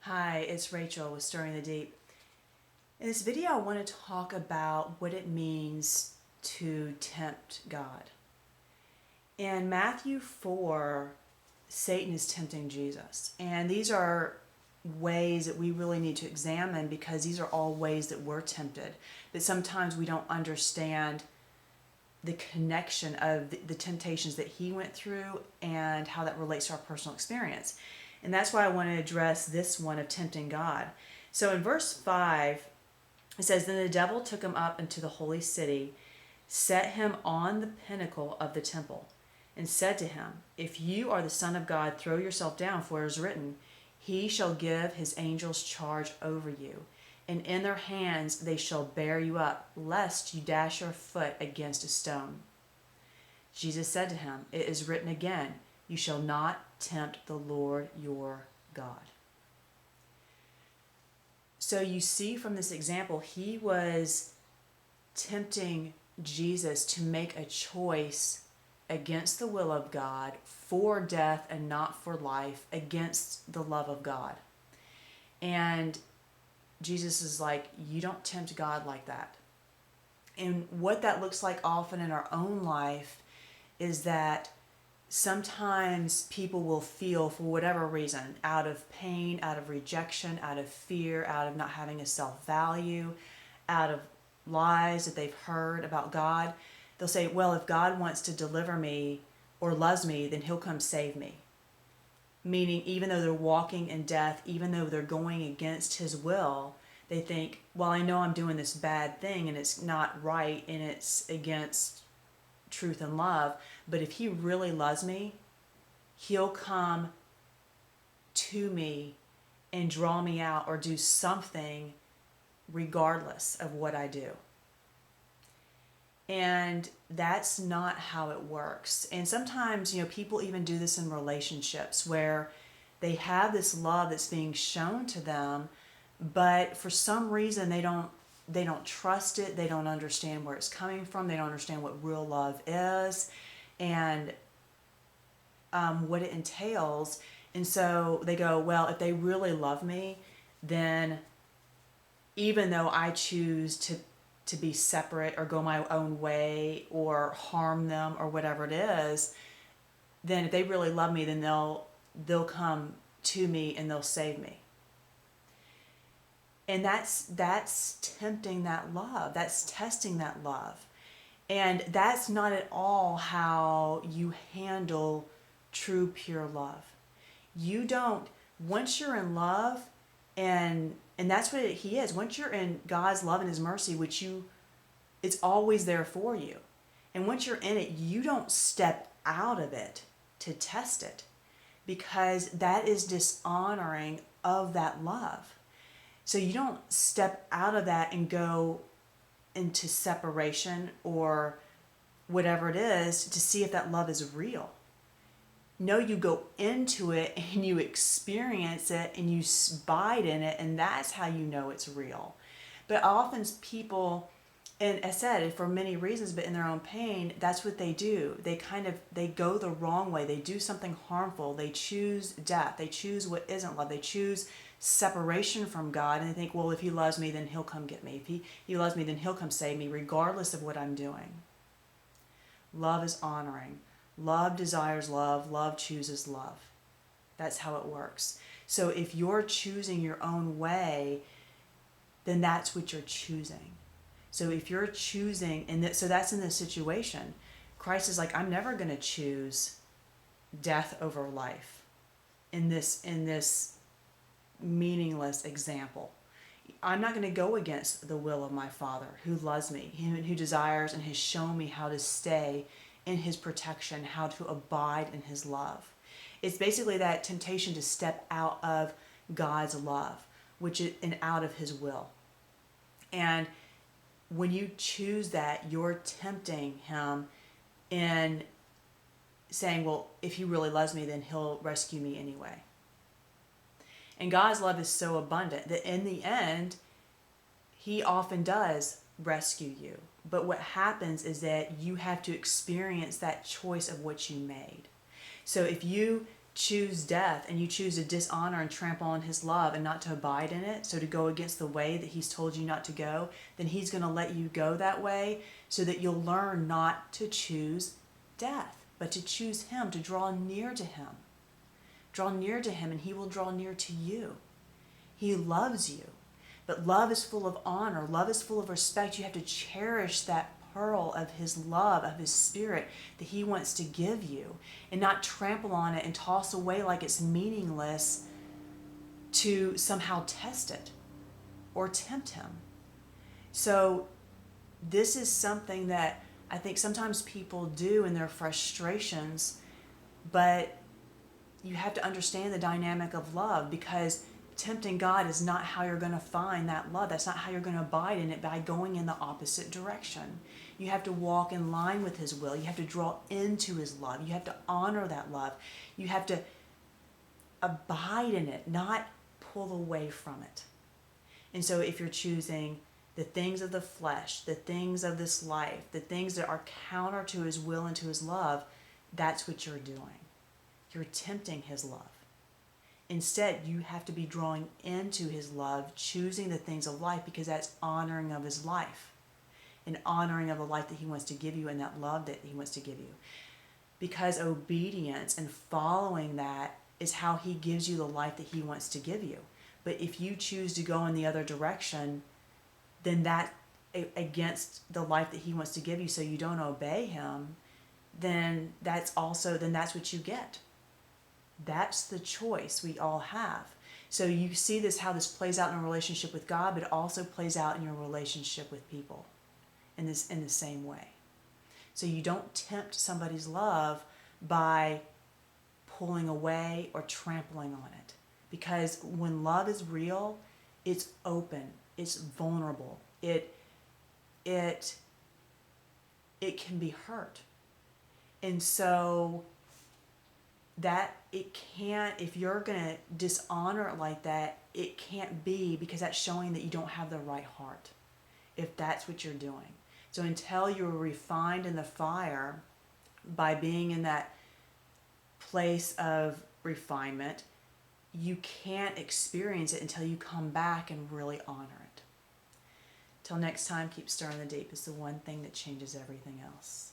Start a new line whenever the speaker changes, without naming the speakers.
Hi, it's Rachel with Stirring the Deep. In this video, I want to talk about what it means to tempt God. In Matthew 4, Satan is tempting Jesus. And these are ways that we really need to examine because these are all ways that we're tempted. But sometimes we don't understand the connection of the temptations that he went through and how that relates to our personal experience. And that's why I want to address this one of tempting God. So in verse 5, it says, "Then the devil took him up into the holy city, set him on the pinnacle of the temple, and said to him, 'If you are the Son of God, throw yourself down, for it is written, He shall give his angels charge over you, and in their hands they shall bear you up, lest you dash your foot against a stone.' Jesus said to him, 'It is written again, you shall not tempt the Lord your God.'" So you see from this example, he was tempting Jesus to make a choice against the will of God, for death and not for life, against the love of God. And Jesus is like, you don't tempt God like that. And what that looks like often in our own life is that sometimes people will feel, for whatever reason, out of pain, out of rejection, out of fear, out of not having a self-value, out of lies that they've heard about God, they'll say, well, if God wants to deliver me or loves me, then he'll come save me. Meaning, even though they're walking in death, even though they're going against his will, they think, well, I know I'm doing this bad thing and it's not right and it's against truth and love, but if he really loves me, he'll come to me and draw me out or do something regardless of what I do. And that's not how it works. And sometimes, people even do this in relationships where they have this love that's being shown to them, but for some reason they don't trust it, they don't understand where it's coming from, they don't understand what real love is and what it entails. And so they go, well, if they really love me, then even though I choose to be separate or go my own way or harm them or whatever it is, then if they really love me, then they'll come to me and they'll save me. And that's tempting that love. That's testing that love. And that's not at all how you handle true, pure love. You don't, once you're in love, and that's what he is. Once you're in God's love and his mercy, it's always there for you. And once you're in it, you don't step out of it to test it, because that is dishonoring of that love. So you don't step out of that and go into separation or whatever it is to see if that love is real. No, you go into it and you experience it and you abide in it, and that's how you know it's real. But often people, and I said for many reasons, but in their own pain, that's what they do. They go the wrong way. They do something harmful. They choose death. They choose what isn't love. They choose separation from God, and they think, well, if he loves me, then he'll come get me. If he loves me, then he'll come save me, regardless of what I'm doing. Love is honoring. Love desires love. Love chooses love. That's how it works. So if you're choosing your own way, then that's what you're choosing. So if you're choosing, so that's in this situation. Christ is like, I'm never going to choose death over life in this meaningless example. I'm not going to go against the will of my Father who loves me, who desires and has shown me how to stay in his protection, how to abide in his love. It's basically that temptation to step out of God's love, and out of his will. And when you choose that, you're tempting him in saying, well, if he really loves me, then he'll rescue me anyway. And God's love is so abundant that in the end, he often does rescue you. But what happens is that you have to experience that choice of what you made. So if you choose death and you choose to dishonor and trample on his love and not to abide in it, so to go against the way that he's told you not to go, then he's going to let you go that way so that you'll learn not to choose death, but to choose him, to draw near to him. Draw near to him and he will draw near to you. He loves you. But love is full of honor. Love is full of respect. You have to cherish that pearl of his love, of his spirit that he wants to give you, and not trample on it and toss away like it's meaningless to somehow test it or tempt him. So this is something that I think sometimes people do in their frustrations, but you have to understand the dynamic of love, because tempting God is not how you're going to find that love. That's not how you're going to abide in it, by going in the opposite direction. You have to walk in line with his will. You have to draw into his love. You have to honor that love. You have to abide in it, not pull away from it. And so if you're choosing the things of the flesh, the things of this life, the things that are counter to his will and to his love, that's what you're doing. You're tempting his love. Instead, you have to be drawing into his love, choosing the things of life, because that's honoring of his life and honoring of the life that he wants to give you and that love that he wants to give you. Because obedience and following that is how he gives you the life that he wants to give you. But if you choose to go in the other direction, then that against the life that he wants to give you, so you don't obey him, then that's what you get. That's the choice we all have. So you see this, how this plays out in a relationship with God, but it also plays out in your relationship with people in the same way. So you don't tempt somebody's love by pulling away or trampling on it. Because when love is real, it's open, it's vulnerable, it can be hurt. And so that it can't, if you're going to dishonor it like that, it can't be, because that's showing that you don't have the right heart, if that's what you're doing. So until you're refined in the fire by being in that place of refinement, you can't experience it until you come back and really honor it. Till next time, keep stirring the deep. It's the one thing that changes everything else.